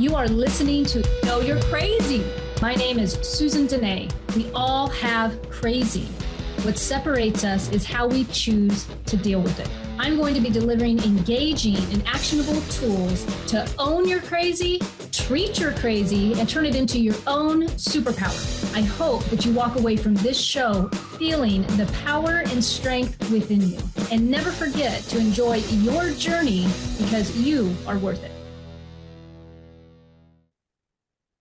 You are listening to Know You're Crazy. My name is Susan Denee. We all have crazy. What separates us is how we choose to deal with it. I'm going to be delivering engaging and actionable tools to own your crazy, treat your crazy, and turn it into your own superpower. I hope that you walk away from this show feeling the power and strength within you. And never forget to enjoy your journey because you are worth it.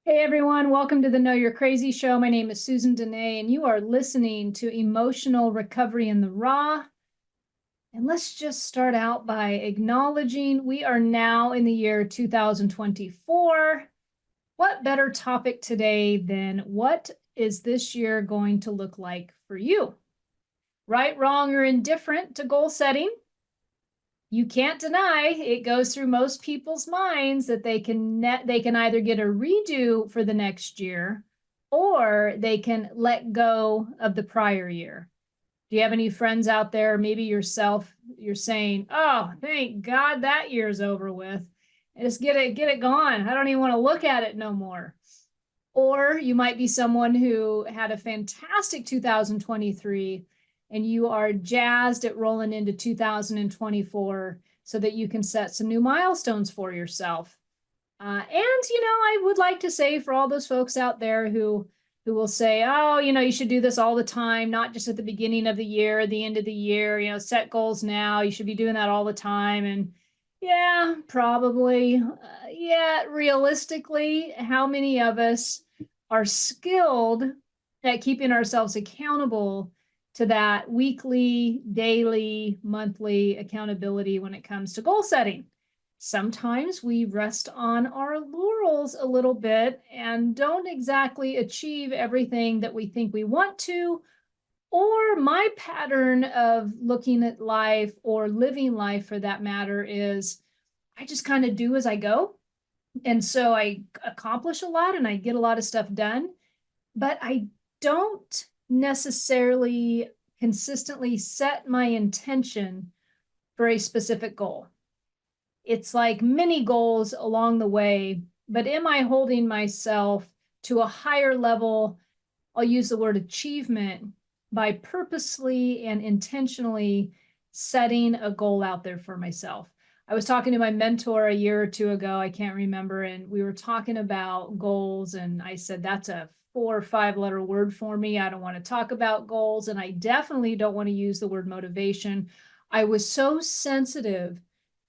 Hey everyone, welcome to the Know You're Crazy show. My name is Susan Denee, and you are listening to Emotional Recovery in the Raw. And let's just start out by acknowledging we are now in the year 2024. What better topic today than what is this year going to look like for you? Right, wrong, or indifferent to goal setting? You can't deny it goes through most people's minds that they can either get a redo for the next year or they can let go of the prior year. Do you have any friends out there, maybe yourself, you're saying, oh, thank God that year's over with. Just get it gone. I don't even want to look at it no more. Or you might be someone who had a fantastic 2023 and you are jazzed at rolling into 2024 so that you can set some new milestones for yourself. I would like to say for all those folks out there who will say, oh, you should do this all the time, not just at the beginning of the year, the end of the year, set goals now. You should be doing that all the time. And yeah, probably. Realistically, how many of us are skilled at keeping ourselves accountable to that weekly, daily, monthly accountability when it comes to goal setting? Sometimes we rest on our laurels a little bit and don't exactly achieve everything that we think we want to. Or my pattern of looking at life or living life for that matter is I just kind of do as I go. And so I accomplish a lot and I get a lot of stuff done, but I don't necessarily consistently set my intention for a specific goal. It's like mini goals along the way, but am I holding myself to a higher level? I'll use the word achievement by purposely and intentionally setting a goal out there for myself. I was talking to my mentor a year or two ago, I can't remember, and we were talking about goals, and I said, that's a 4 or 5 letter word for me. I don't want to talk about goals, and I definitely don't want to use the word motivation. I was so sensitive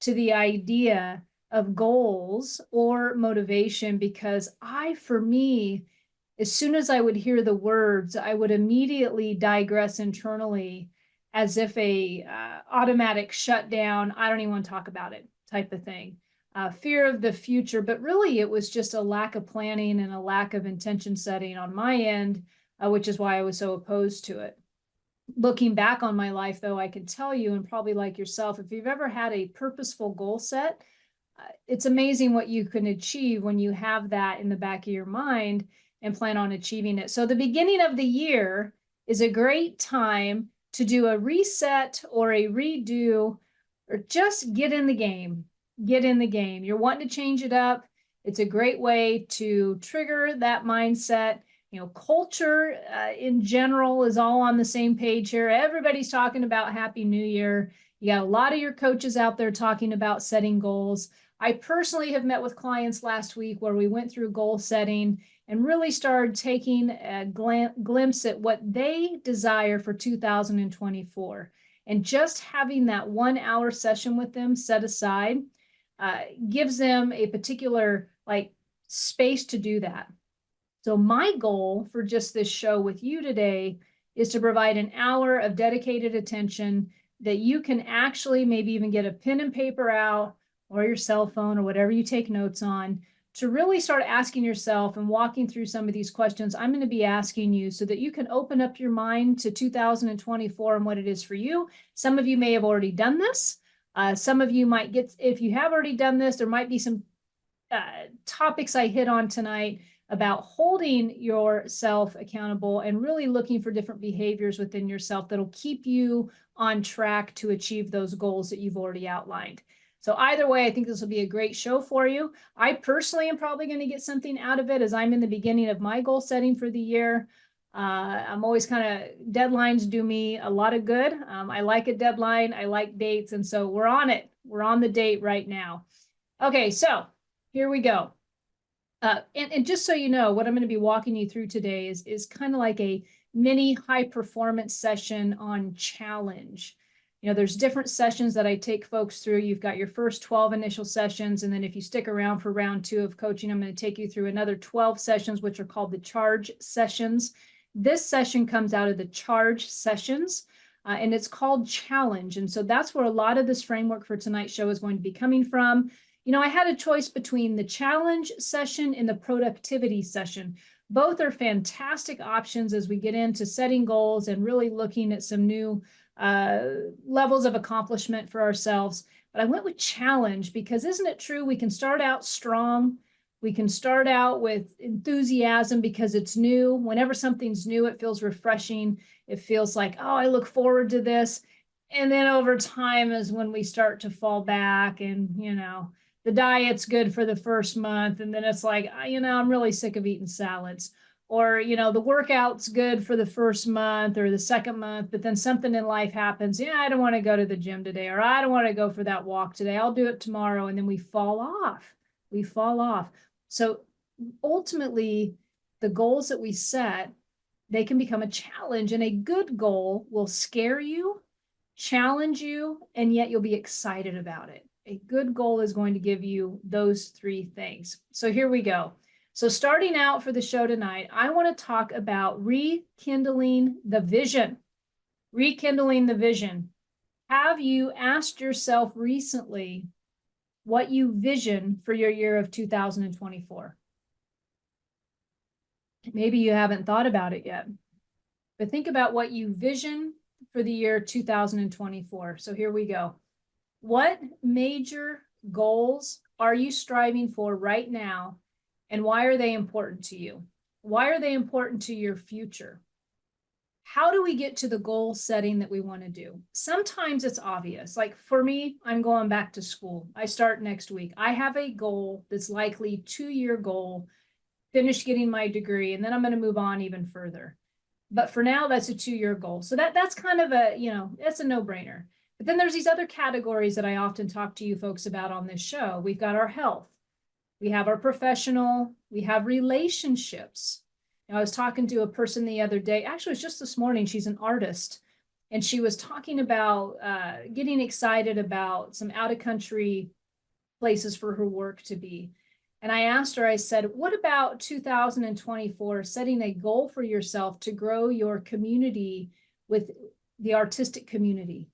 to the idea of goals or motivation because for me, as soon as I would hear the words, I would immediately digress internally as if a automatic shutdown, I don't even want to talk about it type of thing. Fear of the future, but really it was just a lack of planning and a lack of intention setting on my end, which is why I was so opposed to it. Looking back on my life, though, I can tell you, and probably like yourself, if you've ever had a purposeful goal set, it's amazing what you can achieve when you have that in the back of your mind and plan on achieving it. So the beginning of the year is a great time to do a reset or a redo, or just get in the game. Get in the game. You're wanting to change it up. It's a great way to trigger that mindset. Culture in general is all on the same page here. Everybody's talking about Happy New Year. You got a lot of your coaches out there talking about setting goals. I personally have met with clients last week where we went through goal setting and really started taking a glimpse at what they desire for 2024. And just having that 1 hour session with them set aside gives them a particular space to do that. So my goal for just this show with you today is to provide an hour of dedicated attention that you can actually maybe even get a pen and paper out or your cell phone or whatever you take notes on to really start asking yourself and walking through some of these questions I'm going to be asking you so that you can open up your mind to 2024 and what it is for you. Some of you may have already done this. Some of you might if you have already done this, there might be some topics I hit on tonight about holding yourself accountable and really looking for different behaviors within yourself that'll keep you on track to achieve those goals that you've already outlined. So either way, I think this will be a great show for you. I personally am probably going to get something out of it as I'm in the beginning of my goal setting for the year. I'm always kind of, deadlines do me a lot of good. I like a deadline. I like dates. And so we're on it. We're on the date right now. Okay, so here we go. And just so you know, what I'm going to be walking you through today is kind of like a mini high performance session on challenge. You know, there's different sessions that I take folks through. You've got your first 12 initial sessions. And then if you stick around for round 2 of coaching, I'm going to take you through another 12 sessions, which are called the charge sessions. This session comes out of the charge sessions, and it's called challenge. And so that's where a lot of this framework for tonight's show is going to be coming from. You know, I had a choice between the challenge session and the productivity session. Both are fantastic options as we get into setting goals and really looking at some new levels of accomplishment for ourselves. But I went with challenge because isn't it true? We can start out strong. We can start out with enthusiasm because it's new. Whenever something's new, it feels refreshing. It feels like, oh, I look forward to this. And then over time is when we start to fall back and, you know, the diet's good for the first month. And then it's like, you know, I'm really sick of eating salads. Or, you know, the workout's good for the first month or the second month, but then something in life happens. Yeah, I don't want to go to the gym today, or I don't want to go for that walk today. I'll do it tomorrow. And then we fall off. We fall off. So ultimately, the goals that we set, they can become a challenge, and a good goal will scare you, challenge you, and yet you'll be excited about it. A good goal is going to give you those 3 things. So here we go. So starting out for the show tonight, I want to talk about rekindling the vision. Rekindling the vision. Have you asked yourself recently what you vision for your year of 2024? Maybe you haven't thought about it yet, but think about what you vision for the year 2024. So here we go. What major goals are you striving for right now, and why are they important to you? Why are they important to your future? How do we get to the goal setting that we want to do? Sometimes it's obvious. Like for me, I'm going back to school. I start next week. I have a goal that's likely 2-year goal, finish getting my degree, and then I'm going to move on even further. But for now, that's a 2-year goal. So that's kind of a, you know, that's a no-brainer. But then there's these other categories that I often talk to you folks about on this show. We've got our health. We have our professional. We have relationships. Now, I was talking to a person the other day. Actually, it was just this morning. She's an artist. And she was talking about getting excited about some out-of-country places for her work to be. And I asked her, I said, what about 2024, setting a goal for yourself to grow your community with the artistic community?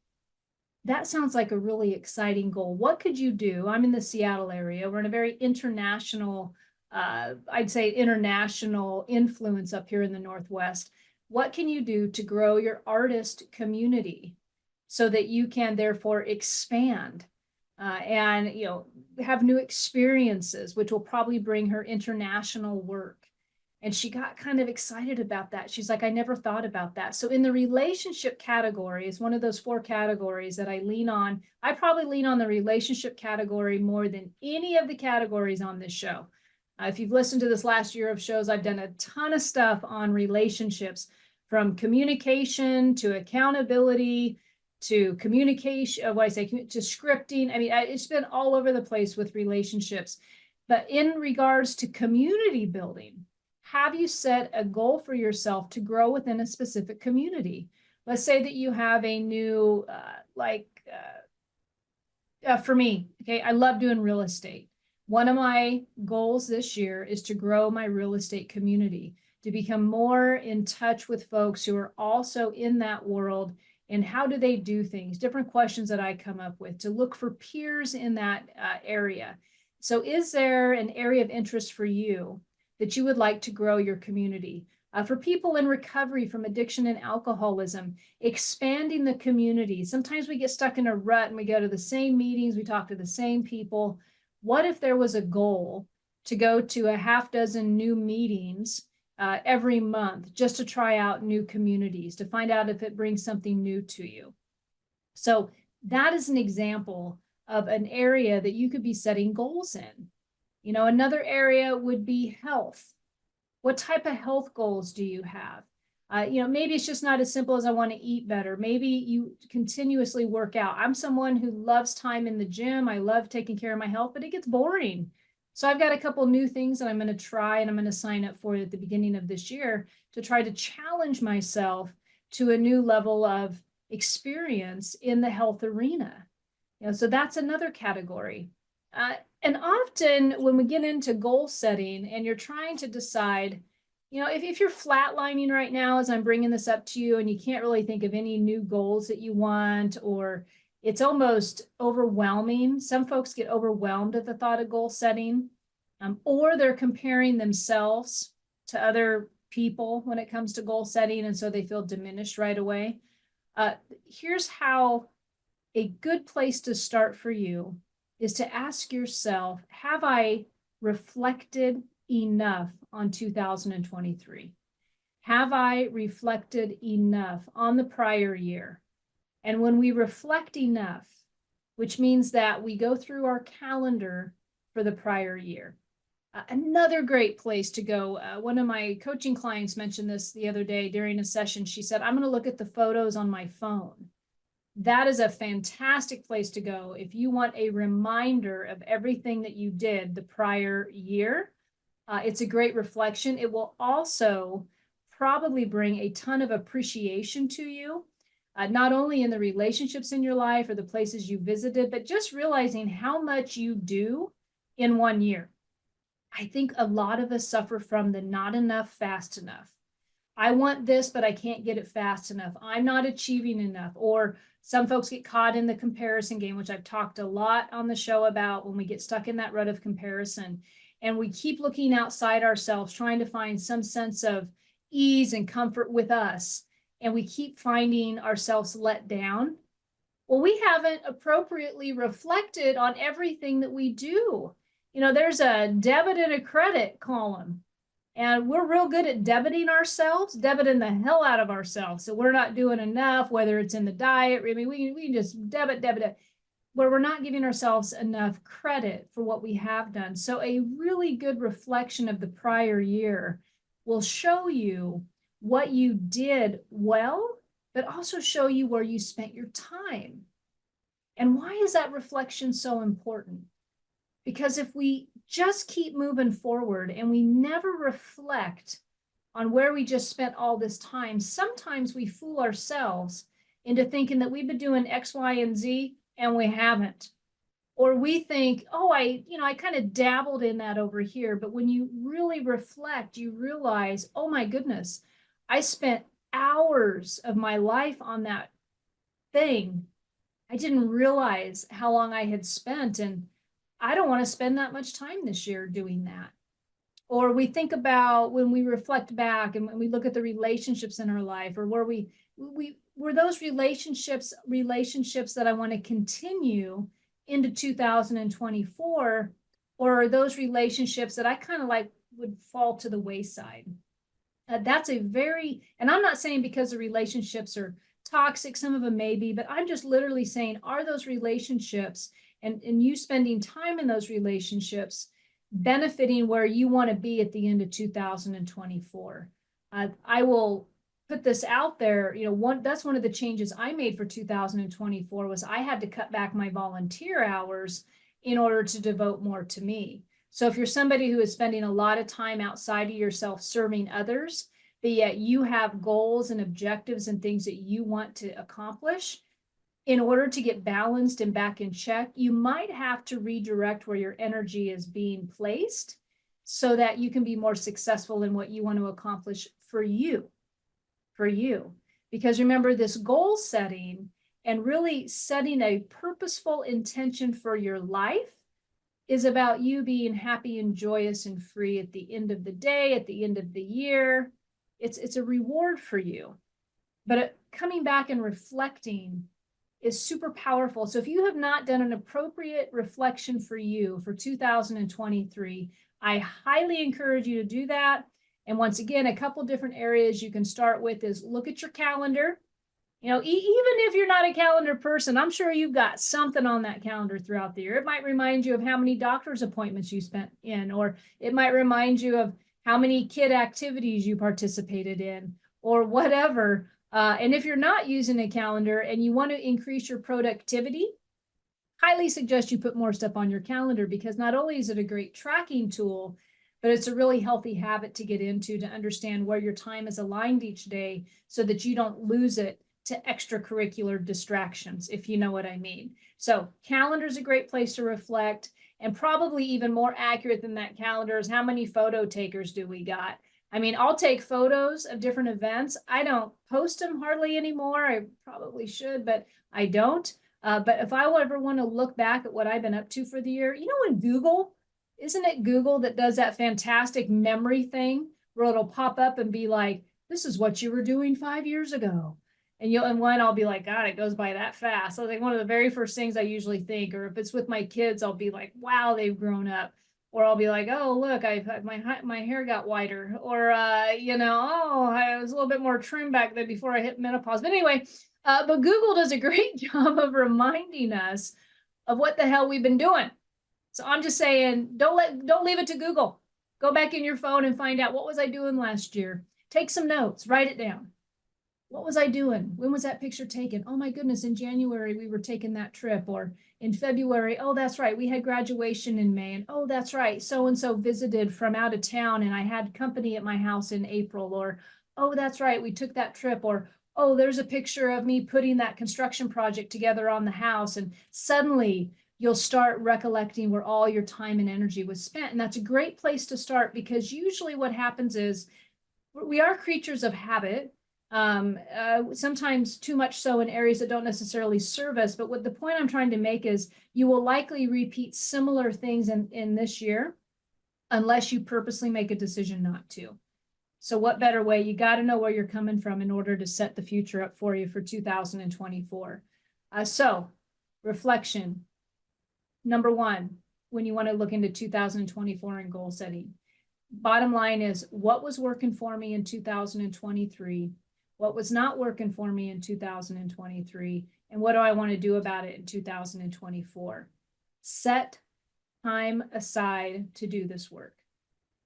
That sounds like a really exciting goal. What could you do? I'm in the Seattle area. We're in a very international, I'd say international influence up here in the Northwest. What can you do to grow your artist community so that you can therefore expand and, you know, have new experiences, which will probably bring her international work? And she got kind of excited about that. She's like, I never thought about that. So in the relationship category is one of those 4 categories that I lean on. I probably lean on the relationship category more than any of the categories on this show. If you've listened to this last year of shows, I've done a ton of stuff on relationships, from communication to accountability to communication, to scripting. I mean, it's been all over the place with relationships. But in regards to community building, have you set a goal for yourself to grow within a specific community? Let's say that you have a new, for me, okay, I love doing real estate. One of my goals this year is to grow my real estate community, to become more in touch with folks who are also in that world and how do they do things, different questions that I come up with, to look for peers in that area. So is there an area of interest for you that you would like to grow your community? For people in recovery from addiction and alcoholism, expanding the community. Sometimes we get stuck in a rut and we go to the same meetings, we talk to the same people. What if there was a goal to go to a half dozen new meetings every month just to try out new communities, to find out if it brings something new to you? So that is an example of an area that you could be setting goals in. You know, another area would be health. What type of health goals do you have? You know, maybe it's just not as simple as I want to eat better. Maybe you continuously work out. I'm someone who loves time in the gym. I love taking care of my health, but it gets boring. So I've got a couple new things that I'm going to try and I'm going to sign up for at the beginning of this year to try to challenge myself to a new level of experience in the health arena. You know, so that's another category. And often when we get into goal setting and you're trying to decide, you know, if you're flatlining right now as I'm bringing this up to you and you can't really think of any new goals that you want, or it's almost overwhelming. Some folks get overwhelmed at the thought of goal setting, or they're comparing themselves to other people when it comes to goal setting, and so they feel diminished right away. Here's how a good place to start for you is to ask yourself, have I reflected enough on 2023? Have I reflected enough on the prior year? And when we reflect enough, which means that we go through our calendar for the prior year, another great place to go. One of my coaching clients mentioned this the other day during a session. She said, I'm going to look at the photos on my phone. That is a fantastic place to go if you want a reminder of everything that you did the prior year. It's a great reflection. It will also probably bring a ton of appreciation to you, not only in the relationships in your life or the places you visited, but just realizing how much you do in 1 year. I think a lot of us suffer from the not enough, fast enough. I want this, but I can't get it fast enough. I'm not achieving enough. Or some folks get caught in the comparison game, which I've talked a lot on the show about when we get stuck in that rut of comparison. And we keep looking outside ourselves, trying to find some sense of ease and comfort with us. And we keep finding ourselves let down. Well, we haven't appropriately reflected on everything that we do. You know, there's a debit and a credit column. And we're real good at debiting ourselves, debiting the hell out of ourselves. So we're not doing enough, whether it's in the diet. I mean, we can just debit, where we're not giving ourselves enough credit for what we have done. So a really good reflection of the prior year will show you what you did well, but also show you where you spent your time. And why is that reflection so important? Because if we just keep moving forward and we never reflect on where we just spent all this time, sometimes we fool ourselves into thinking that we've been doing X, Y, and Z, and we haven't. Or we think, oh, I kind of dabbled in that over here. But when you really reflect, you realize, oh my goodness, I spent hours of my life on that thing. I didn't realize how long I had spent, and I don't want to spend that much time this year doing that. Or we think about when we reflect back and when we look at the relationships in our life, or where we were those relationships that I want to continue into 2024, or are those relationships that I kind of like would fall to the wayside. That's a very, and I'm not saying because the relationships are toxic, some of them may be, but I'm just literally saying, are those relationships and you spending time in those relationships benefiting where you want to be at the end of 2024? I will put this out there. You know, that's one of the changes I made for 2024 was I had to cut back my volunteer hours in order to devote more to me. So if you're somebody who is spending a lot of time outside of yourself serving others, but yet you have goals and objectives and things that you want to accomplish, in order to get balanced and back in check, you might have to redirect where your energy is being placed so that you can be more successful in what you want to accomplish for you. Because remember, this goal setting and really setting a purposeful intention for your life is about you being happy and joyous and free at the end of the day, at the end of the year. It's a reward for you. But coming back and reflecting is super powerful. So if you have not done an appropriate reflection for you for 2023, I highly encourage you to do that. And once again, a couple different areas you can start with is look at your calendar Even if you're not a calendar person, I'm sure you've got something on that calendar throughout the year. It might remind you of how many doctor's appointments you spent in, or it might remind you of how many kid activities you participated in, or whatever. And if you're not using a calendar and you want to increase your productivity, highly suggest you put more stuff on your calendar, because not only is it a great tracking tool, but it's a really healthy habit to get into, to understand where your time is aligned each day so that you don't lose it to extracurricular distractions, if you know what I mean. So calendar is a great place to reflect, and probably even more accurate than that calendar is how many photo takers do we got? I mean, I'll take photos of different events. I don't post them hardly anymore. I probably should, but I don't. But if I ever want to look back at what I've been up to for the year, when Google, isn't it Google that does that fantastic memory thing where it'll pop up and be like, this is what you were doing 5 years ago. And I'll be like, God, it goes by that fast. So like one of the very first things I usually think, or if it's with my kids, I'll be like, wow, they've grown up. Or I'll be like, oh, look, my hair got whiter. Or, oh, I was a little bit more trim back then before I hit menopause. But anyway, but Google does a great job of reminding us of what the hell we've been doing. So I'm just saying, don't leave it to Google. Go back in your phone and find out, what was I doing last year? Take some notes, write it down. What was I doing? When was that picture taken? Oh my goodness, in January we were taking that trip. Or in February, oh, that's right, we had graduation in May. And oh, that's right, so-and-so visited from out of town and I had company at my house in April. Or, oh, that's right, we took that trip. Or, oh, there's a picture of me putting that construction project together on the house. And suddenly you'll start recollecting where all your time and energy was spent. And that's a great place to start, because usually what happens is we are creatures of habit. Sometimes too much so in areas that don't necessarily serve us. But what the point I'm trying to make is, you will likely repeat similar things in this year unless you purposely make a decision not to. So what better way? You got to know where you're coming from in order to set the future up for you for 2024. So reflection. Number one, when you want to look into 2024 and goal setting, bottom line is, what was working for me in 2023? What was not working for me in 2023? And what do I want to do about it in 2024? Set time aside to do this work.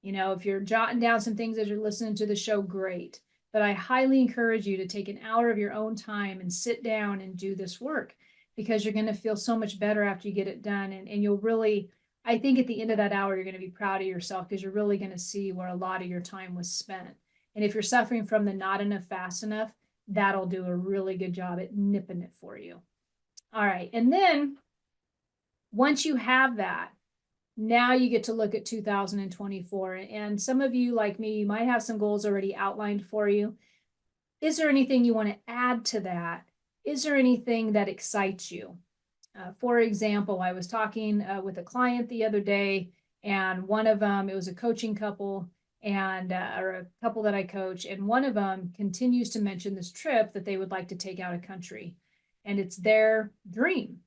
If you're jotting down some things as you're listening to the show, great. But I highly encourage you to take an hour of your own time and sit down and do this work, because you're going to feel so much better after you get it done. And you'll really, I think at the end of that hour, you're going to be proud of yourself, because you're really going to see where a lot of your time was spent. And if you're suffering from the not enough, fast enough, that'll do a really good job at nipping it for you. All right. And then once you have that, now you get to look at 2024. And some of you, like me, you might have some goals already outlined for you. Is there anything you want to add to that? Is there anything that excites you? For example, I was talking with a client the other day, and one of them, it was a coaching couple, and or a couple that I coach, and one of them continues to mention this trip that they would like to take out of country, and it's their dream.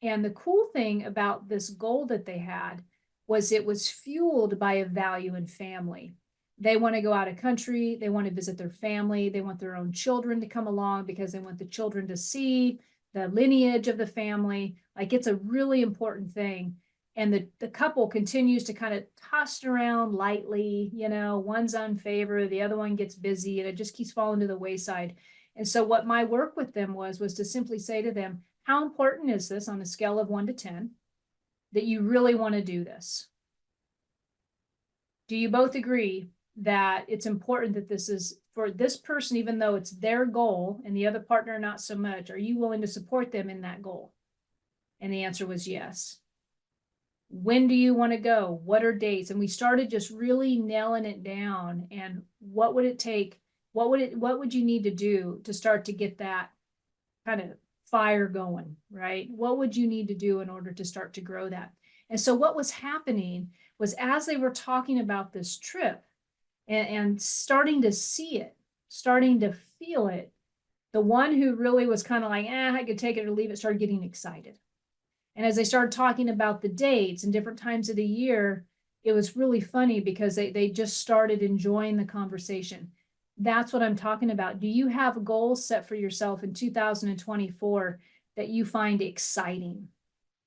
And the cool thing about this goal that they had was it was fueled by a value in family. They want to go out of country. They want to visit their family. They want their own children to come along, because they want the children to see the lineage of the family. Like, it's a really important thing. And the couple continues to kind of tossed around lightly, one's on favor, the other one gets busy, and it just keeps falling to the wayside. And so what my work with them was to simply say to them, how important is this on a scale of 1 to 10 that you really want to do this? Do you both agree that it's important that this is for this person, even though it's their goal, and the other partner not so much? Are you willing to support them in that goal? And the answer was yes. When do you want to go? What are dates? And we started just really nailing it down. And what would it take? What would you need to do to start to get that kind of fire going, right? What would you need to do in order to start to grow that? And so what was happening was, as they were talking about this trip and starting to see it, starting to feel it, the one who really was kind of like, I could take it or leave it, started getting excited. And as they started talking about the dates and different times of the year, it was really funny, because they just started enjoying the conversation. That's what I'm talking about. Do you have goals set for yourself in 2024 that you find exciting?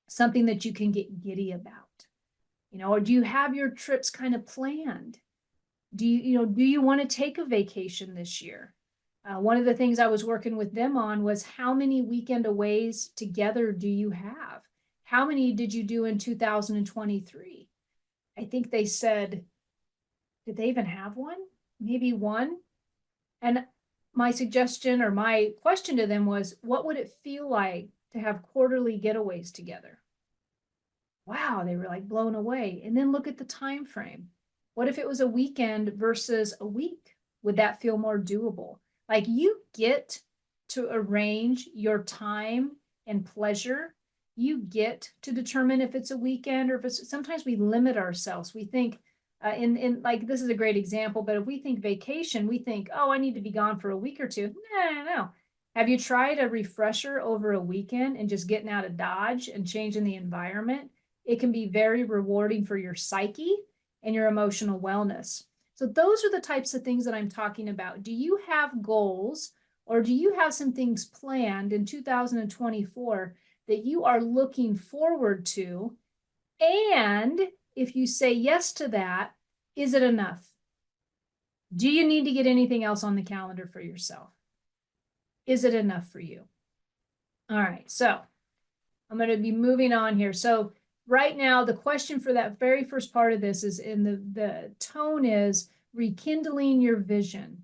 Something that you can get giddy about? Or do you have your trips kind of planned? Do you want to take a vacation this year? One of the things I was working with them on was how many weekend aways together do you have? How many did you do in 2023? I think they said, did they even have one? Maybe one. And my suggestion or my question to them was, what would it feel like to have quarterly getaways together? Wow, they were like blown away. And then look at the time frame. What if it was a weekend versus a week? Would that feel more doable? Like, you get to arrange your time and pleasure. You get to determine if it's a weekend or if it's, sometimes we limit ourselves. We think in like, this is a great example, but if we think vacation, we think, oh, I need to be gone for a week or two. No. Have you tried a refresher over a weekend and just getting out of Dodge and changing the environment? It can be very rewarding for your psyche and your emotional wellness. So those are the types of things that I'm talking about. Do you have goals, or do you have some things planned in 2024 that you are looking forward to? And if you say yes to that, is it enough? Do you need to get anything else on the calendar for yourself? Is it enough for you? All right, so I'm going to be moving on here. So right now, the question for that very first part of this is the tone is rekindling your vision.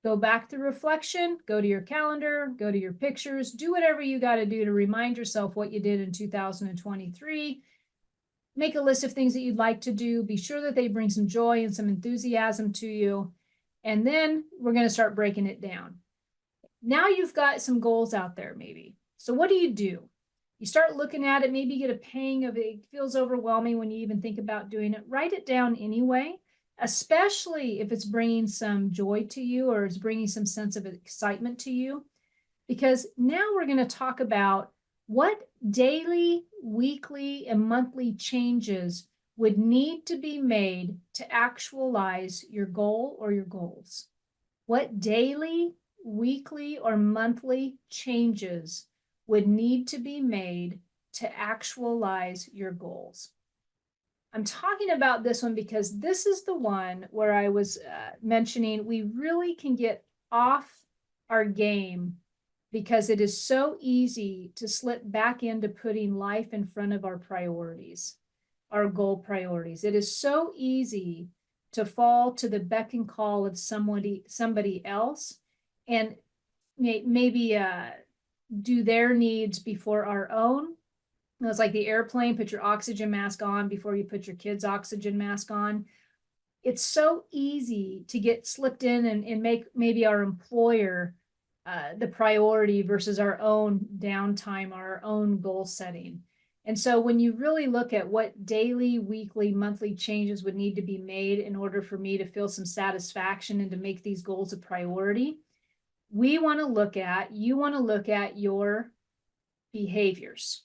Go back to reflection, go to your calendar, go to your pictures, do whatever you got to do to remind yourself what you did in 2023. Make a list of things that you'd like to do. Be sure that they bring some joy and some enthusiasm to you. And then we're going to start breaking it down. Now you've got some goals out there, maybe. So what do? You start looking at it, maybe you get a pang of it. It feels overwhelming when you even think about doing it. Write it down anyway, especially if it's bringing some joy to you or it's bringing some sense of excitement to you. Because now we're going to talk about what daily, weekly, and monthly changes would need to be made to actualize your goal or your goals. What daily, weekly, or monthly changes would need to be made to actualize your goals. I'm talking about this one because this is the one where I was mentioning we really can get off our game because it is so easy to slip back into putting life in front of our priorities, our goal priorities. It is so easy to fall to the beck and call of somebody else and maybe do their needs before our own. It's like the airplane, put your oxygen mask on before you put your kids' oxygen mask on. It's so easy to get slipped in and make maybe our employer the priority versus our own downtime, our own goal setting. And so when you really look at what daily, weekly, monthly changes would need to be made in order for me to feel some satisfaction and to make these goals a priority, you want to look at your behaviors.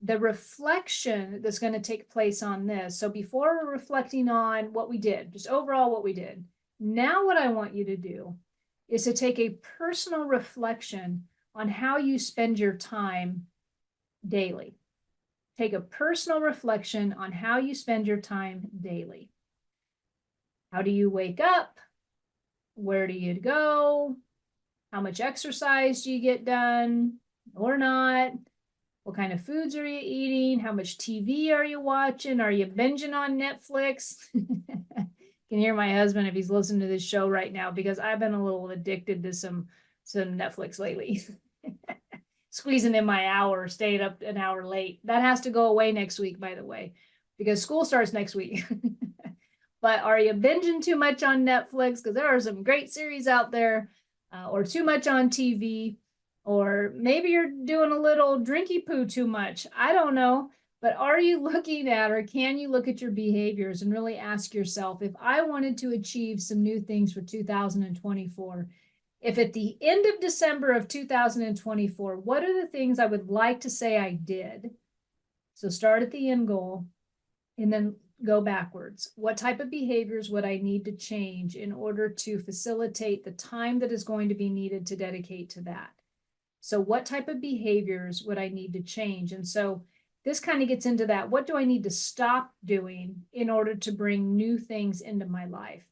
The reflection that's going to take place on this. So before we're reflecting on what we did, just overall what we did, now what I want you to do is to take a personal reflection on how you spend your time daily. Take a personal reflection on how you spend your time daily. How do you wake up? Where do you go? How much exercise do you get done or not? What kind of foods are you eating? How much TV are you watching? Are you binging on Netflix? Can hear my husband if he's listening to this show right now because I've been a little addicted to some Netflix lately. Squeezing in my hour, staying up an hour late. That has to go away next week, by the way, because school starts next week. But are you binging too much on Netflix? Because there are some great series out there, or too much on TV, or maybe you're doing a little drinky poo too much. I don't know. But are you looking at, or can you look at your behaviors and really ask yourself, if I wanted to achieve some new things for 2024, if at the end of December of 2024, what are the things I would like to say I did? So start at the end goal and then go backwards. What type of behaviors would I need to change in order to facilitate the time that is going to be needed to dedicate to that? So what type of behaviors would I need to change? And so this kind of gets into that. What do I need to stop doing in order to bring new things into my life?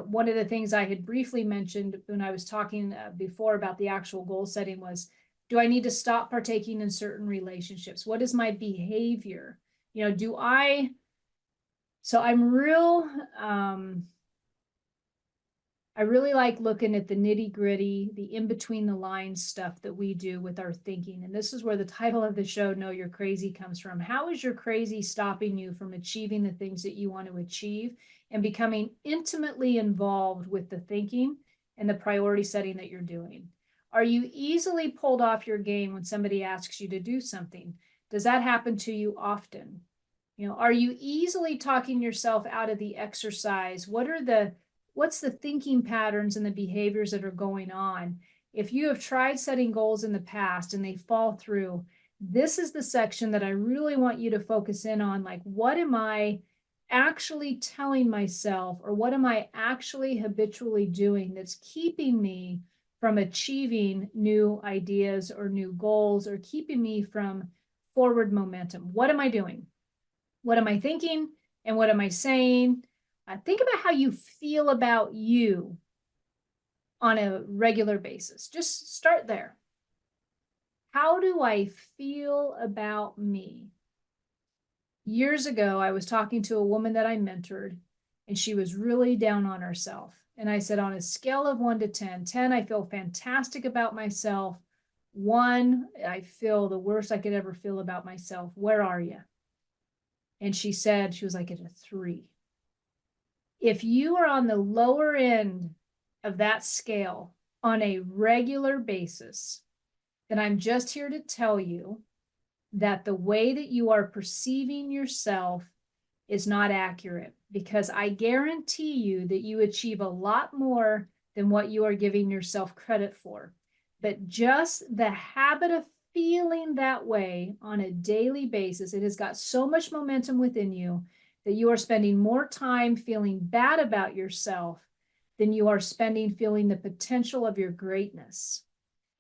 One of the things I had briefly mentioned when I was talking before about the actual goal setting was, do I need to stop partaking in certain relationships? What is my behavior? So I really like looking at the nitty gritty, the in between the lines stuff that we do with our thinking. And this is where the title of the show, Know You're Crazy, comes from. How is your crazy stopping you from achieving the things that you want to achieve and becoming intimately involved with the thinking and the priority setting that you're doing? Are you easily pulled off your game when somebody asks you to do something? Does that happen to you often? Are you easily talking yourself out of the exercise? What's the thinking patterns and the behaviors that are going on? If you have tried setting goals in the past and they fall through, this is the section that I really want you to focus in on. Like, what am I actually telling myself, or what am I actually habitually doing that's keeping me from achieving new ideas or new goals, or keeping me from forward momentum? What am I doing? What am I thinking? And what am I saying? Think about how you feel about you on a regular basis. Just start there. How do I feel about me? Years ago, I was talking to a woman that I mentored, and she was really down on herself. And I said, on a scale of 1 to 10, 10, I feel fantastic about myself. 1, I feel the worst I could ever feel about myself. Where are you? And she said, she was like at a 3. If you are on the lower end of that scale on a regular basis, then I'm just here to tell you that the way that you are perceiving yourself is not accurate, because I guarantee you that you achieve a lot more than what you are giving yourself credit for. But just the habit of feeling that way on a daily basis, it has got so much momentum within you that you are spending more time feeling bad about yourself than you are spending feeling the potential of your greatness.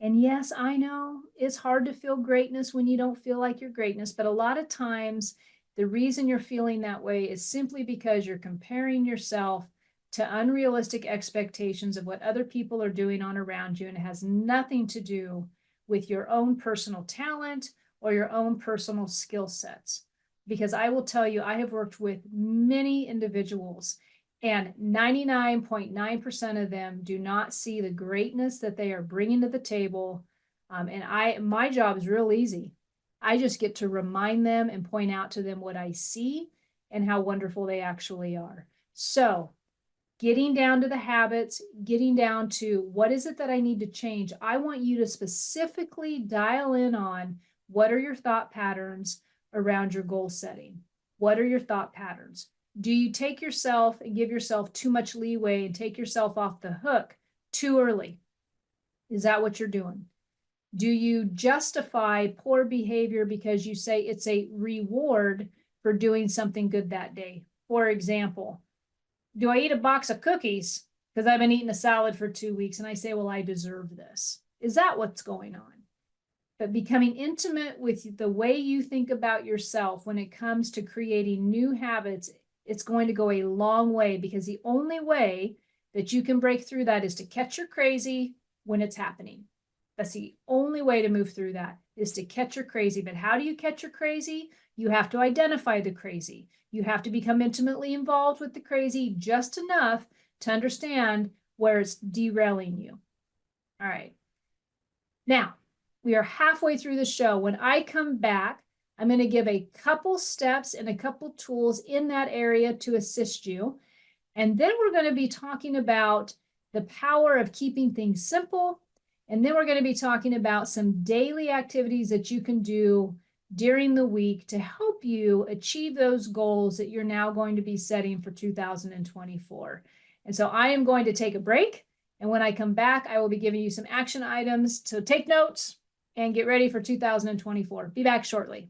And yes, I know it's hard to feel greatness when you don't feel like you're greatness, but a lot of times the reason you're feeling that way is simply because you're comparing yourself to unrealistic expectations of what other people are doing on around you, and it has nothing to do with your own personal talent or your own personal skill sets. Because I will tell you, I have worked with many individuals, and 99.9% of them do not see the greatness that they are bringing to the table. And my job is real easy. I just get to remind them and point out to them what I see and how wonderful they actually are. So getting down to the habits, getting down to what is it that I need to change, I want you to specifically dial in on what are your thought patterns around your goal setting. What are your thought patterns? Do you take yourself and give yourself too much leeway and take yourself off the hook too early? Is that what you're doing? Do you justify poor behavior because you say it's a reward for doing something good that day? For example, do I eat a box of cookies because I've been eating a salad for 2 weeks and I say, well, I deserve this? Is that what's going on? But becoming intimate with the way you think about yourself when it comes to creating new habits, it's going to go a long way, because the only way that you can break through that is to catch your crazy when it's happening. That's the only way to move through that, is to catch your crazy. But how do you catch your crazy? You have to identify the crazy. You have to become intimately involved with the crazy just enough to understand where it's derailing you. All right. Now, we are halfway through the show. When I come back, I'm going to give a couple steps and a couple tools in that area to assist you. And then we're going to be talking about the power of keeping things simple. And then we're going to be talking about some daily activities that you can do during the week to help you achieve those goals that you're now going to be setting for 2024. And so I am going to take a break. And when I come back, I will be giving you some action items to take notes and get ready for 2024. Be back shortly.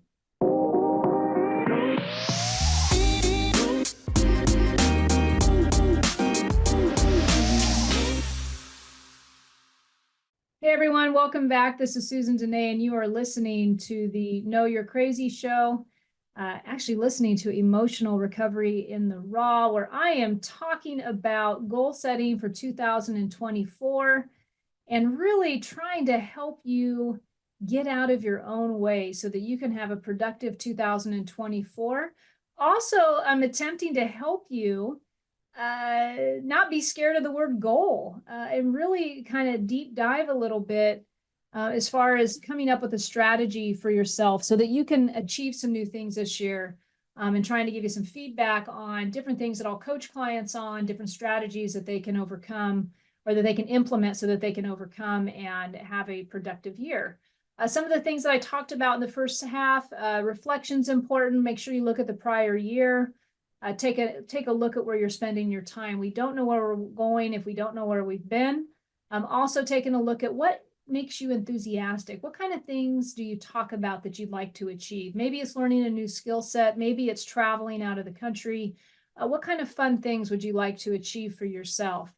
everyone, welcome back. This is Susan Denee, and you are listening to the Know You're Crazy show. Actually listening to Emotional Recovery in the Raw, where I am talking about goal setting for 2024 and really trying to help you get out of your own way so that you can have a productive 2024. Also, I'm attempting to help you not be scared of the word goal and really kind of deep dive a little bit as far as coming up with a strategy for yourself so that you can achieve some new things this year, and trying to give you some feedback on different things that I'll coach clients on, different strategies that they can overcome or that they can implement so that they can overcome and have a productive year. Some of the things that I talked about in the first half, reflection's important. Make sure you look at the prior year. Take a look at where you're spending your time. We don't know where we're going if we don't know where we've been. Also taking a look at what makes you enthusiastic. What kind of things do you talk about that you'd like to achieve? Maybe it's learning a new skill set. Maybe it's traveling out of the country. What kind of fun things would you like to achieve for yourself?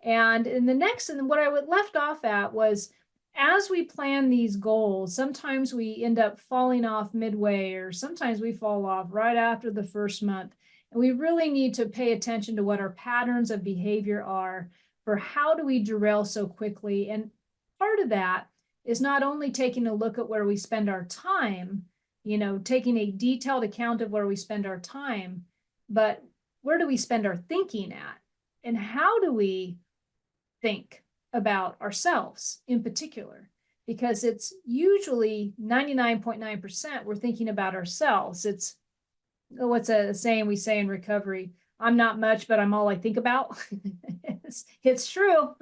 And in the next, and what I left off at was, as we plan these goals, sometimes we end up falling off midway, or sometimes we fall off right after the first month. And we really need to pay attention to what our patterns of behavior are for how do we derail so quickly. And part of that is not only taking a look at where we spend our time, taking a detailed account of where we spend our time, but where do we spend our thinking at? And how do we think about ourselves in particular? Because it's usually 99.9% we're thinking about ourselves. It's what's a saying we say in recovery? I'm not much, but I'm all I think about. it's true.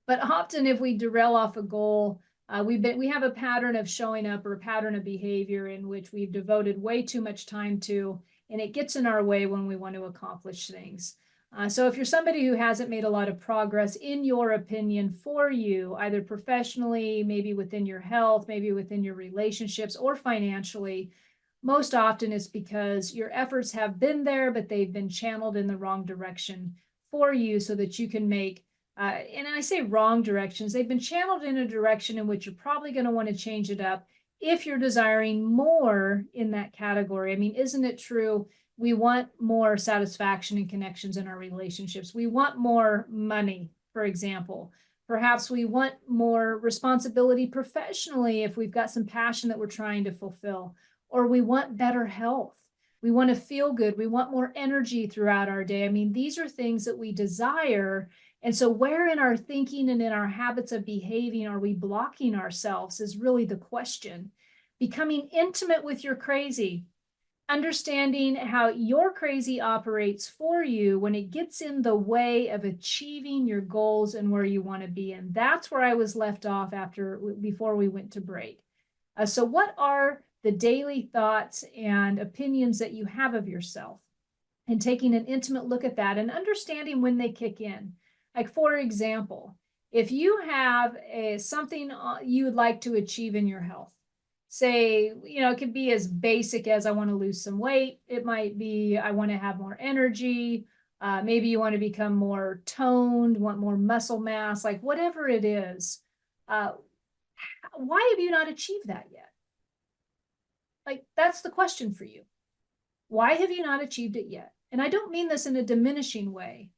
But often if we derail off a goal, we have a pattern of showing up or a pattern of behavior in which we've devoted way too much time to, and it gets in our way when we want to accomplish things. So if you're somebody who hasn't made a lot of progress, in your opinion, for you, either professionally, maybe within your health, maybe within your relationships, or financially, most often it's because your efforts have been there, but they've been channeled in the wrong direction for you so that you can make, and I say wrong directions, they've been channeled in a direction in which you're probably going to want to change it up if you're desiring more in that category. I mean, isn't it true? We want more satisfaction and connections in our relationships. We want more money, for example. Perhaps we want more responsibility professionally if we've got some passion that we're trying to fulfill. Or we want better health. We want to feel good. We want more energy throughout our day. I mean, these are things that we desire. And so where in our thinking and in our habits of behaving are we blocking ourselves is really the question. Becoming intimate with your crazy, understanding how your crazy operates for you when it gets in the way of achieving your goals and where you want to be. And that's where I was left off before we went to break. So what are the daily thoughts and opinions that you have of yourself, and taking an intimate look at that and understanding when they kick in? Like, for example, if you have something you would like to achieve in your health, say, it could be as basic as I want to lose some weight. It might be I want to have more energy. Maybe you want to become more toned, want more muscle mass, like whatever it is. Why have you not achieved that yet? Like, that's the question for you. Why have you not achieved it yet? And I don't mean this in a diminishing way,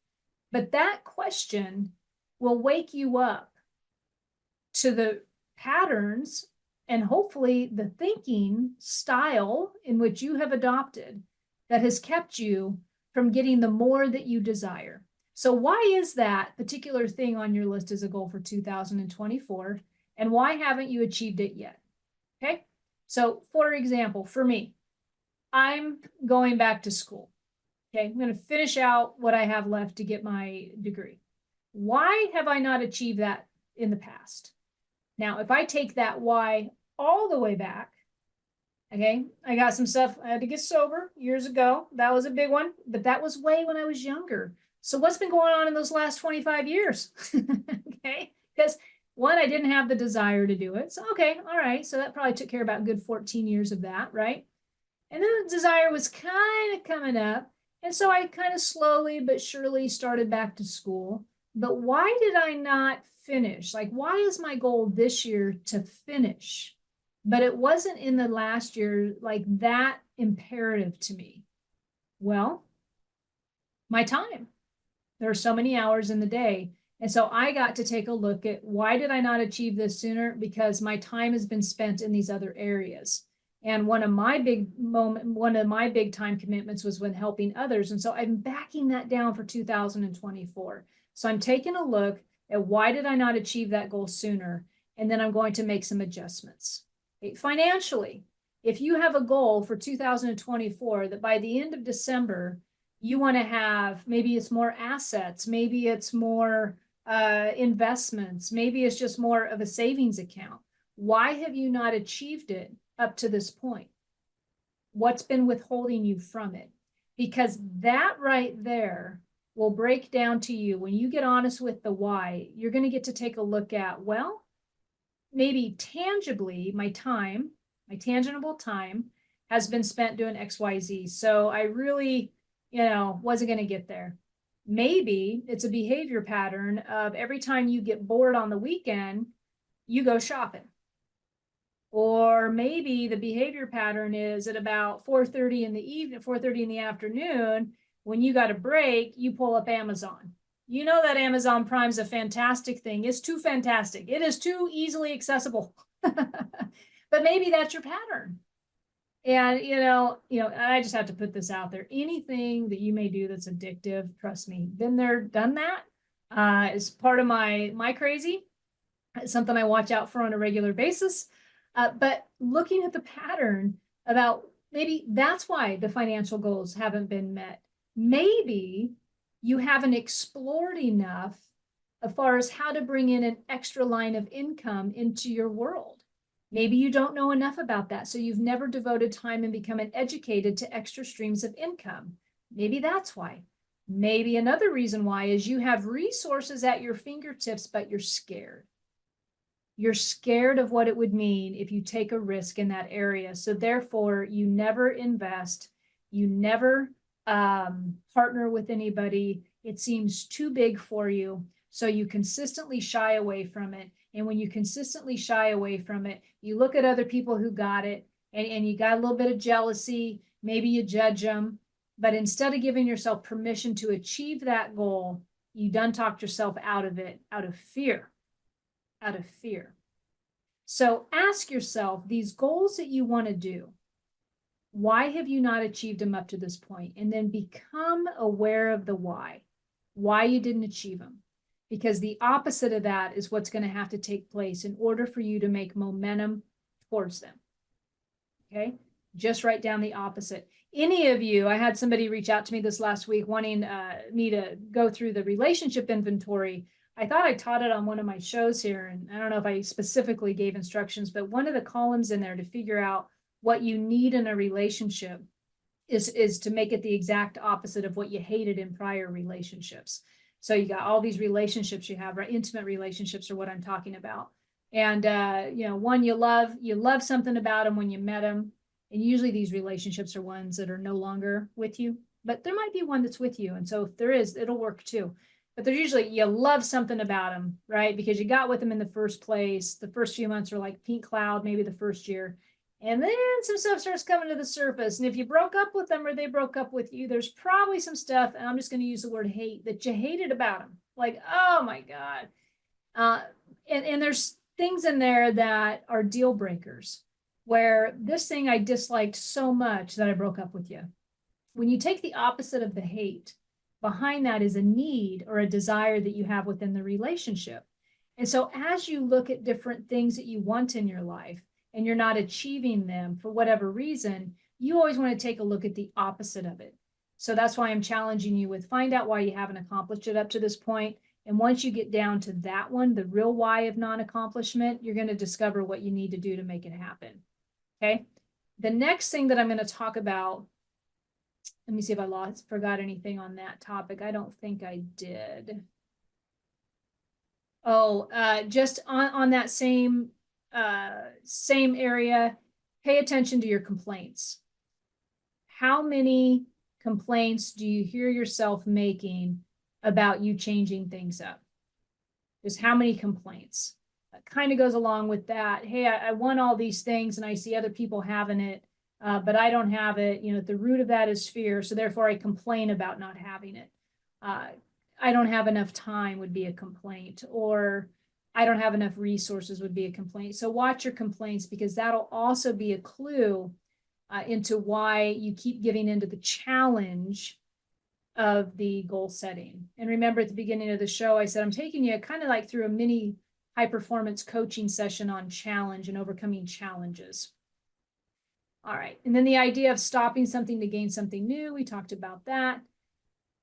but that question will wake you up to the patterns and hopefully the thinking style in which you have adopted that has kept you from getting the more that you desire. So why is that particular thing on your list as a goal for 2024? And why haven't you achieved it yet? Okay. So for example, for me, I'm going back to school. Okay. I'm going to finish out what I have left to get my degree. Why have I not achieved that in the past? Now, if I take that why all the way back, okay, I got some stuff. I had to get sober years ago. That was a big one, but that was way when I was younger. So what's been going on in those last 25 years? Okay. Because one, I didn't have the desire to do it. So, okay, all right. So that probably took care of about a good 14 years of that, right? And then the desire was kind of coming up. And so I kind of slowly but surely started back to school. but why did I not finish? Like, why is my goal this year to finish? But it wasn't in the last year like that imperative to me. Well, my time. There are so many hours in the day. And so I got to take a look at why did I not achieve this sooner? Because my time has been spent in these other areas. And one of my big time commitments was when helping others. And so I'm backing that down for 2024. So I'm taking a look at why did I not achieve that goal sooner? And then I'm going to make some adjustments. Financially, if you have a goal for 2024 that by the end of December, you want to have, maybe it's more assets, maybe it's more investments, maybe it's just more of a savings account. Why have you not achieved it up to this point? What's been withholding you from it? Because that right there will break down to you when you get honest with the why. You're going to get to take a look at, well, maybe tangibly, my tangible time has been spent doing XYZ. So I really, wasn't going to get there. Maybe it's a behavior pattern of every time you get bored on the weekend, you go shopping. Or maybe the behavior pattern is at about 4:30 in the evening, 4:30 in the afternoon, when you got a break, you pull up Amazon. You know that Amazon Prime's a fantastic thing. It's too fantastic. It is too easily accessible. But maybe that's your pattern. And, I just have to put this out there. Anything that you may do that's addictive, trust me, been there, done that. Is part of my crazy. It's something I watch out for on a regular basis. But looking at the pattern about maybe that's why the financial goals haven't been met. Maybe you haven't explored enough as far as how to bring in an extra line of income into your world. Maybe you don't know enough about that, so you've never devoted time and become educated to extra streams of income. Maybe that's why. Maybe another reason why is you have resources at your fingertips, but you're scared. You're scared of what it would mean if you take a risk in that area. So therefore, you never invest, you never partner with anybody. It seems too big for you. So you consistently shy away from it. And when you consistently shy away from it, you look at other people who got it and you got a little bit of jealousy. Maybe you judge them. But instead of giving yourself permission to achieve that goal, you done talked yourself out of it, out of fear. Out of fear. So ask yourself these goals that you want to do, why have you not achieved them up to this point? And then become aware of the why you didn't achieve them. Because the opposite of that is what's going to have to take place in order for you to make momentum towards them. Okay, just write down the opposite. Any of you, I had somebody reach out to me this last week wanting me to go through the relationship inventory. I thought I taught it on one of my shows here, and I don't know if I specifically gave instructions, but one of the columns in there to figure out what you need in a relationship is to make it the exact opposite of what you hated in prior relationships. So you got all these relationships you have, right? Intimate relationships are what I'm talking about. And, one you love something about them when you met them. And usually these relationships are ones that are no longer with you, but there might be one that's with you. And so if there is, it'll work too. But they're usually, you love something about them, right? Because you got with them in the first place. The first few months are like pink cloud, maybe the first year. And then some stuff starts coming to the surface. And if you broke up with them or they broke up with you, there's probably some stuff, and I'm just going to use the word hate, that you hated about them. Like, oh my God. And there's things in there that are deal breakers, where this thing I disliked so much that I broke up with you. When you take the opposite of the hate, behind that is a need or a desire that you have within the relationship. And so as you look at different things that you want in your life and you're not achieving them for whatever reason, you always want to take a look at the opposite of it. So that's why I'm challenging you with find out why you haven't accomplished it up to this point. And once you get down to that one, the real why of non-accomplishment, you're going to discover what you need to do to make it happen. Okay. The next thing that I'm going to talk about, let me see if I forgot anything on that topic. I don't think I did. Oh, just on that same area, pay attention to your complaints. How many complaints do you hear yourself making about you changing things up? Just how many complaints. It kind of goes along with that. Hey, I want all these things and I see other people having it, but I don't have it. You know, at the root of that is fear. So therefore I complain about not having it. I don't have enough time would be a complaint, or I don't have enough resources would be a complaint. So watch your complaints, because that'll also be a clue into why you keep giving into the challenge of the goal setting. And remember, at the beginning of the show, I said, I'm taking you kind of like through a mini high performance coaching session on challenge and overcoming challenges. All right. And then the idea of stopping something to gain something new. We talked about that.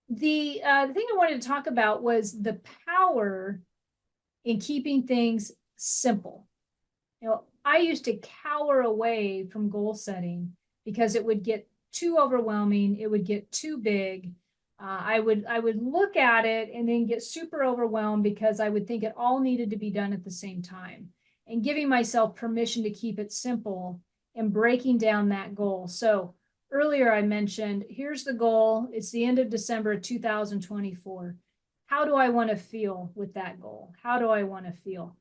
The thing I wanted to talk about was the power in keeping things simple. You know, I used to cower away from goal setting because it would get too overwhelming. It would get too big. I would look at it and then get super overwhelmed because I would think it all needed to be done at the same time. And giving myself permission to keep it simple and breaking down that goal. So earlier I mentioned, here's the goal. It's the end of December of 2024. How do I want to feel with that goal? How do I want to feel?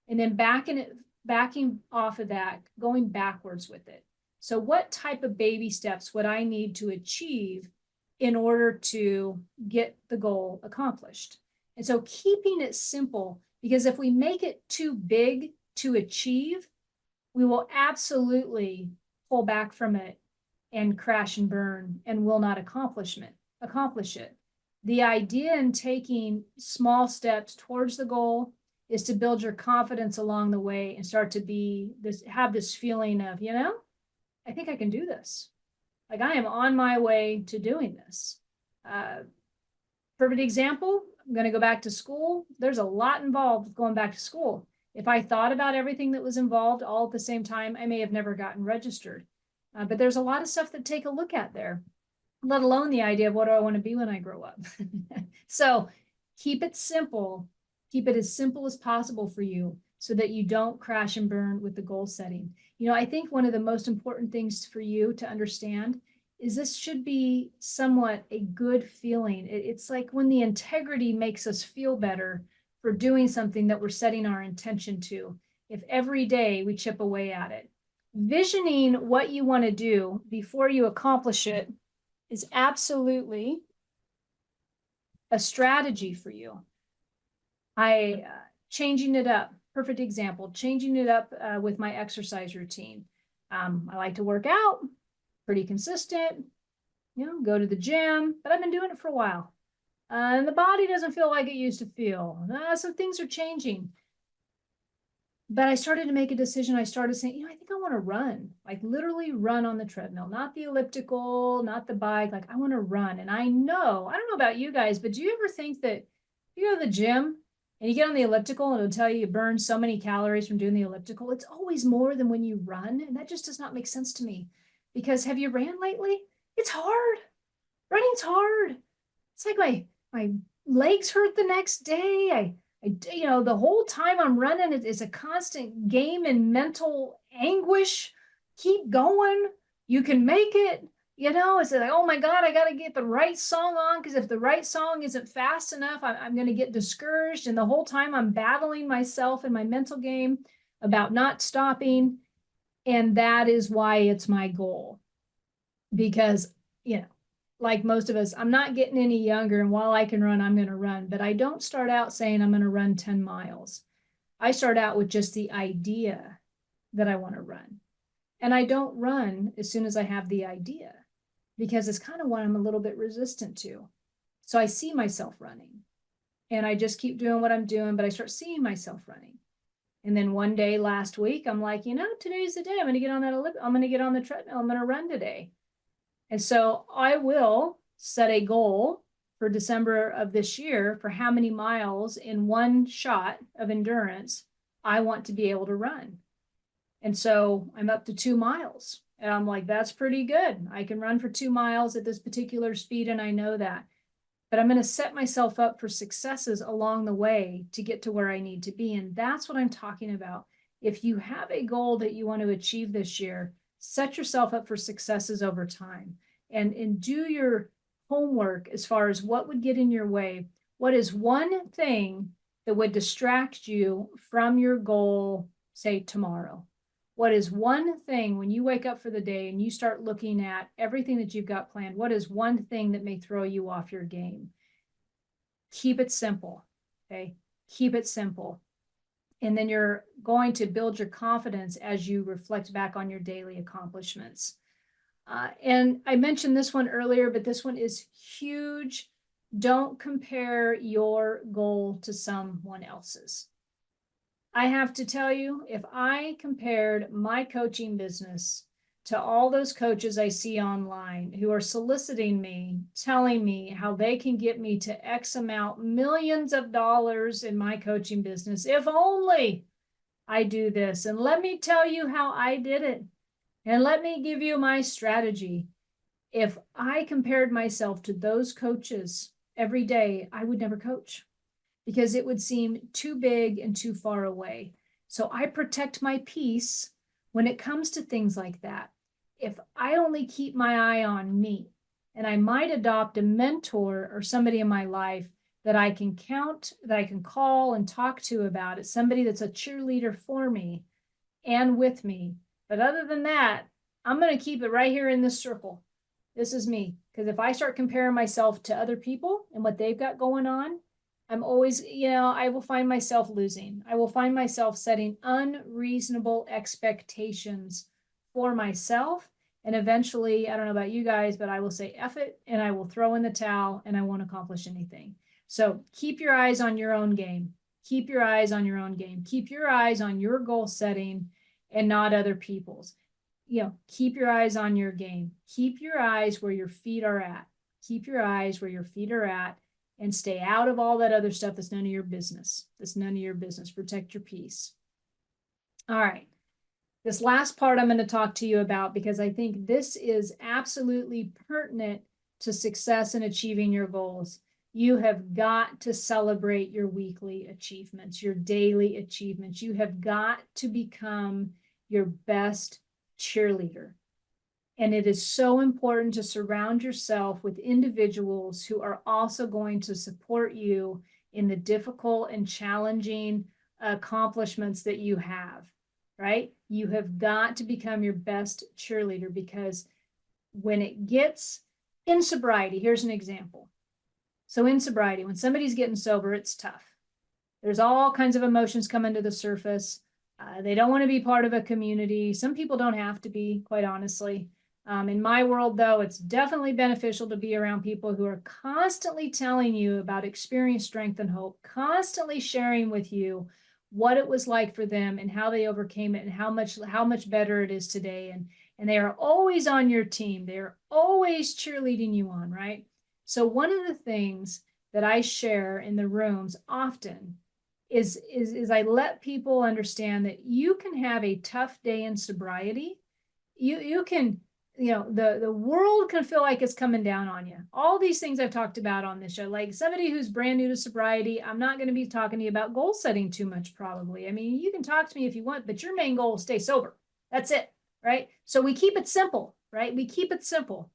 And then backing off of that, going backwards with it. So what type of baby steps would I need to achieve in order to get the goal accomplished? And so keeping it simple, because if we make it too big to achieve, we will absolutely pull back from it and crash and burn and will not accomplish it. The idea in taking small steps towards the goal is to build your confidence along the way and start to have this feeling of, you know, I think I can do this. Like, I am on my way to doing this. Perfect example, I'm going to go back to school. There's a lot involved with going back to school. If I thought about everything that was involved all at the same time, I may have never gotten registered. But there's a lot of stuff to take a look at there, let alone the idea of what do I want to be when I grow up. So keep it simple. Keep it as simple as possible for you so that you don't crash and burn with the goal setting. You know, I think one of the most important things for you to understand is this should be somewhat a good feeling. It's like when the integrity makes us feel better for doing something that we're setting our intention to. If every day we chip away at it, visioning what you want to do before you accomplish it is absolutely a strategy for you. Changing it up. Perfect example, changing it up with my exercise routine. I like to work out, pretty consistent, you know, go to the gym, but I've been doing it for a while. And the body doesn't feel like it used to feel. So things are changing. But I started to make a decision. I started saying, you know, I think I want to run, like literally run on the treadmill, not the elliptical, not the bike. Like, I want to run. And I don't know about you guys, but do you ever think that you go to the gym and you get on the elliptical and it'll tell you burn so many calories from doing the elliptical? It's always more than when you run. And that just does not make sense to me, because have you ran lately? It's hard. Running's hard. It's like my legs hurt the next day. You know, the whole time I'm running, it's a constant game in mental anguish. Keep going. You can make it. You know, it's like, oh my God, I got to get the right song on, because if the right song isn't fast enough, I'm going to get discouraged. And the whole time I'm battling myself in my mental game about not stopping. And that is why it's my goal. Because, you know, like most of us, I'm not getting any younger. And while I can run, I'm going to run. But I don't start out saying I'm going to run 10 miles. I start out with just the idea that I want to run. And I don't run as soon as I have the idea, because it's kind of what I'm a little bit resistant to. So I see myself running and I just keep doing what I'm doing, but I start seeing myself running. And then one day last week, I'm like, you know, today's the day. I'm going to get on I'm going to get on the treadmill. I'm going to run today. And so I will set a goal for December of this year for how many miles in one shot of endurance I want to be able to run. And so I'm up to 2 miles. And I'm like, that's pretty good. I can run for 2 miles at this particular speed, and I know that. But I'm going to set myself up for successes along the way to get to where I need to be. And that's what I'm talking about. If you have a goal that you want to achieve this year, set yourself up for successes over time, and do your homework as far as what would get in your way. What is one thing that would distract you from your goal, say tomorrow? What is one thing when you wake up for the day and you start looking at everything that you've got planned? What is one thing that may throw you off your game? Keep it simple. Okay. Keep it simple. And then you're going to build your confidence as you reflect back on your daily accomplishments. And I mentioned this one earlier, but this one is huge. Don't compare your goal to someone else's. I have to tell you, if I compared my coaching business to all those coaches I see online who are soliciting me, telling me how they can get me to X amount, millions of dollars in my coaching business, if only I do this. And let me tell you how I did it. And let me give you my strategy. If I compared myself to those coaches every day, I would never coach because it would seem too big and too far away. So I protect my peace when it comes to things like that. If I only keep my eye on me, and I might adopt a mentor or somebody in my life that I can count, that I can call and talk to about it, somebody that's a cheerleader for me and with me. But other than that, I'm going to keep it right here in this circle. This is me. Because if I start comparing myself to other people and what they've got going on, I'm always, I will find myself losing. I will find myself setting unreasonable expectations for myself. And eventually, I don't know about you guys, but I will say F it and I will throw in the towel and I won't accomplish anything. So keep your eyes on your own game. Keep your eyes on your own game. Keep your eyes on your goal setting and not other people's. Keep your eyes on your game. Keep your eyes where your feet are at. Keep your eyes where your feet are at and stay out of all that other stuff that's none of your business. That's none of your business. Protect your peace. All right. This last part I'm going to talk to you about because I think this is absolutely pertinent to success in achieving your goals. You have got to celebrate your weekly achievements, your daily achievements. You have got to become your best cheerleader. And it is so important to surround yourself with individuals who are also going to support you in the difficult and challenging accomplishments that you have, right? You have got to become your best cheerleader because when it gets in sobriety, here's an example. So in sobriety, when somebody's getting sober, it's tough. There's all kinds of emotions coming to the surface. They don't want to be part of a community. Some people don't have to be, quite honestly. In my world, though, it's definitely beneficial to be around people who are constantly telling you about experience, strength, and hope, constantly sharing with you what it was like for them and how they overcame it and how much better it is today. And they are always on your team. They are always cheerleading you on, right? So one of the things that I share in the rooms often is I let people understand that you can have a tough day in sobriety. You can, the world can feel like it's coming down on you. All these things I've talked about on this show, like somebody who's brand new to sobriety, I'm not going to be talking to you about goal setting too much, probably. I mean, you can talk to me if you want, but your main goal is stay sober. That's it, right? So we keep it simple, right? We keep it simple.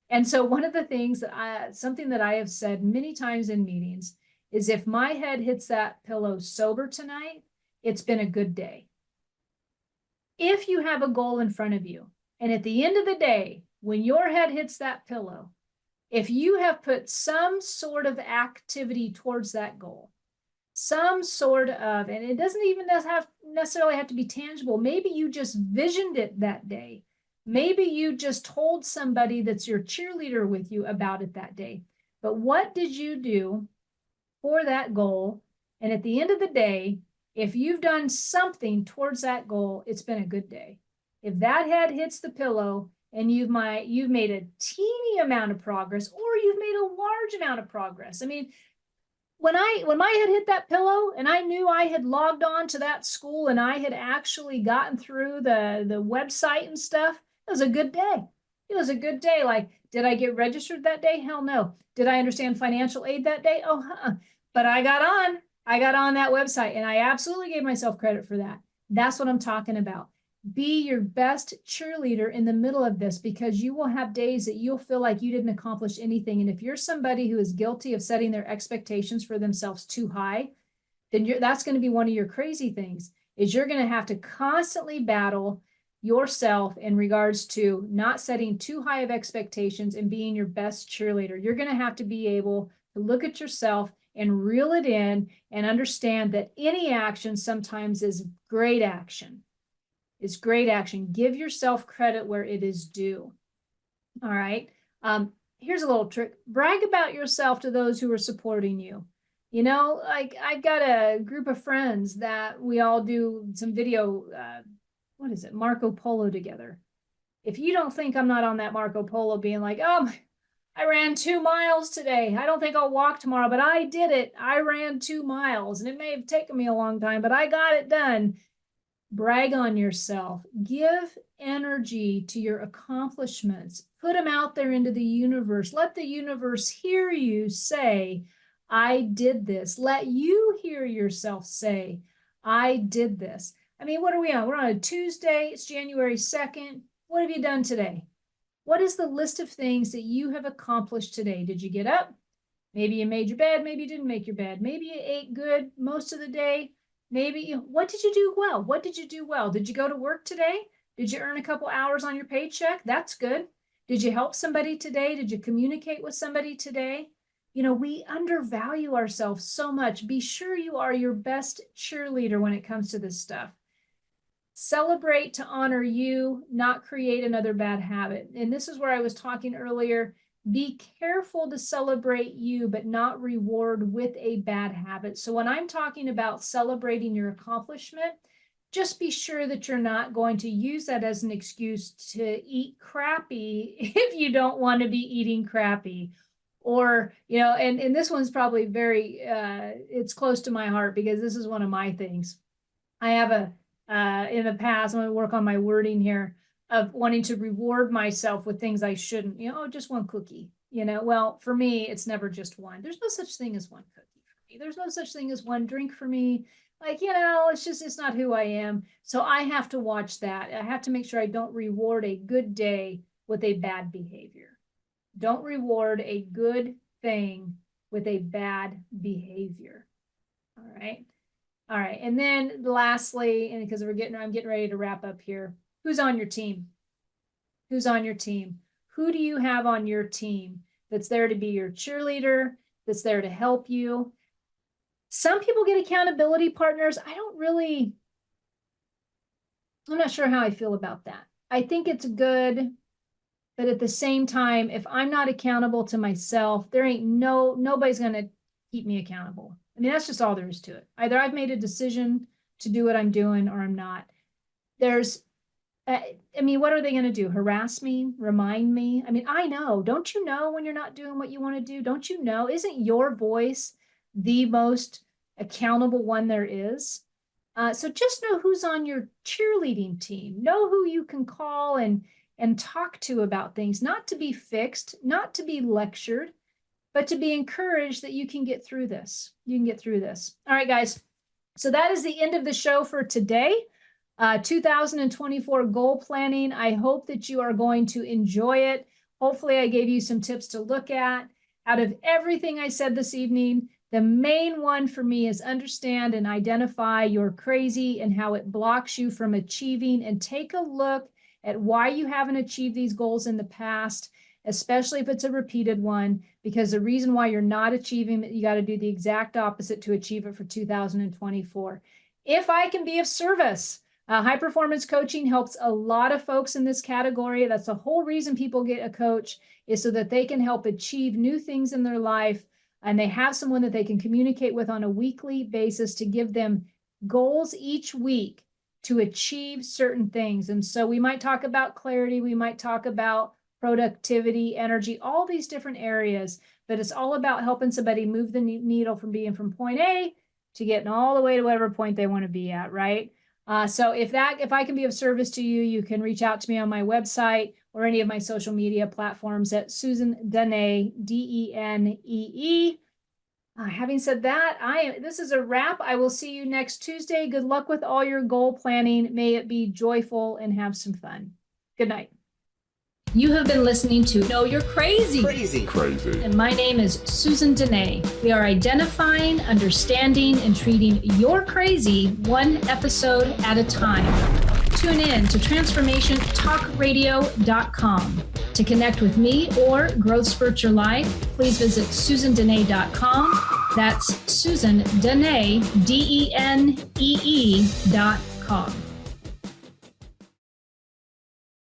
And so one of the things something that I have said many times in meetings is if my head hits that pillow sober tonight, it's been a good day. If you have a goal in front of you, and at the end of the day, when your head hits that pillow, if you have put some sort of activity towards that goal, some sort of, and it doesn't even necessarily have to be tangible. Maybe you just visioned it that day. Maybe you just told somebody that's your cheerleader with you about it that day. But what did you do for that goal? And at the end of the day, if you've done something towards that goal, it's been a good day. If that head hits the pillow and you've made a teeny amount of progress, or you've made a large amount of progress. I mean, when my head hit that pillow and I knew I had logged on to that school and I had actually gotten through the website and stuff, it was a good day. It was a good day. Like, did I get registered that day? Hell no. Did I understand financial aid that day? Oh, but I got on that website and I absolutely gave myself credit for that. That's what I'm talking about. Be your best cheerleader in the middle of this, because you will have days that you'll feel like you didn't accomplish anything. And if you're somebody who is guilty of setting their expectations for themselves too high, then that's going to be one of your crazy things, is you're going to have to constantly battle yourself in regards to not setting too high of expectations and being your best cheerleader. You're going to have to be able to look at yourself and reel it in and understand that any action sometimes is great action. It's great action. Give yourself credit where it is due. All right. Here's a little trick. Brag about yourself to those who are supporting you. You know, like I've got a group of friends that we all do some video, what is it, Marco Polo together. If you don't think I'm not on that Marco Polo being like, oh, I ran 2 miles today. I don't think I'll walk tomorrow, but I did it. I ran 2 miles and it may have taken me a long time, but I got it done. Brag on yourself. Give energy to your accomplishments. Put them out there into the universe. Let the universe hear you say, I did this. Let you hear yourself say, I did this. I mean, what are we on? We're on a Tuesday. It's January 2nd. What have you done today? What is the list of things that you have accomplished today? Did you get up? Maybe you made your bed. Maybe you didn't make your bed. Maybe you ate good most of the day. Maybe, what did you do well? What did you do well? Did you go to work today? Did you earn a couple hours on your paycheck? That's good. Did you help somebody today? Did you communicate with somebody today? You know, we undervalue ourselves so much. Be sure you are your best cheerleader when it comes to this stuff. Celebrate to honor you, not create another bad habit. And this is where I was talking earlier. Be careful to celebrate you, but not reward with a bad habit. So when I'm talking about celebrating your accomplishment, just be sure that you're not going to use that as an excuse to eat crappy if you don't want to be eating crappy. Or, you know, and this one's probably very, it's close to my heart because this is one of my things. I have in the past, I'm going to work on my wording here, of wanting to reward myself with things I shouldn't, you know, just one cookie, you know. Well, for me, it's never just one. There's no such thing as one cookie for me. There's no such thing as one drink for me. Like, you know, it's not who I am. So I have to watch that. I have to make sure I don't reward a good day with a bad behavior. Don't reward a good thing with a bad behavior. All right. All right. And then lastly, and because I'm getting ready to wrap up here. Who's on your team? Who's on your team? Who do you have on your team that's there to be your cheerleader, that's there to help you? Some people get accountability partners. I'm not sure how I feel about that. I think it's good, but at the same time, if I'm not accountable to myself, there ain't nobody's going to keep me accountable. I mean, that's just all there is to it. Either I've made a decision to do what I'm doing or I'm not. I mean, what are they going to do? Harass me? Remind me? I mean, I know. Don't you know when you're not doing what you want to do? Don't you know? Isn't your voice the most accountable one there is? So just know who's on your cheerleading team. Know who you can call and talk to about things, not to be fixed, not to be lectured, but to be encouraged that you can get through this. You can get through this. All right, guys. So that is the end of the show for today. 2024 goal planning. I hope that you are going to enjoy it. Hopefully I gave you some tips to look at. Out of everything I said this evening, the main one for me is understand and identify your crazy and how it blocks you from achieving, and take a look at why you haven't achieved these goals in the past, especially if it's a repeated one, because the reason why you're not achieving it, you got to do the exact opposite to achieve it for 2024. If I can be of service, high performance coaching helps a lot of folks in this category. That's the whole reason people get a coach, is so that they can help achieve new things in their life. And they have someone that they can communicate with on a weekly basis to give them goals each week to achieve certain things. And so we might talk about clarity. We might talk about productivity, energy, all these different areas, but it's all about helping somebody move the needle from being from point A to getting all the way to whatever point they want to be at, right? So if I can be of service to you, you can reach out to me on my website or any of my social media platforms at Susan Denee, Denee. Having said that, this is a wrap. I will see you next Tuesday. Good luck with all your goal planning. May it be joyful and have some fun. Good night. You have been listening to Know You're Crazy. Crazy. And my name is Susan Denee. We are identifying, understanding, and treating your crazy one episode at a time. Tune in to transformationtalkradio.com. To connect with me or Growth Spurt Your Life, please visit susandenee.com. That's Susan Denee, DENEE.com.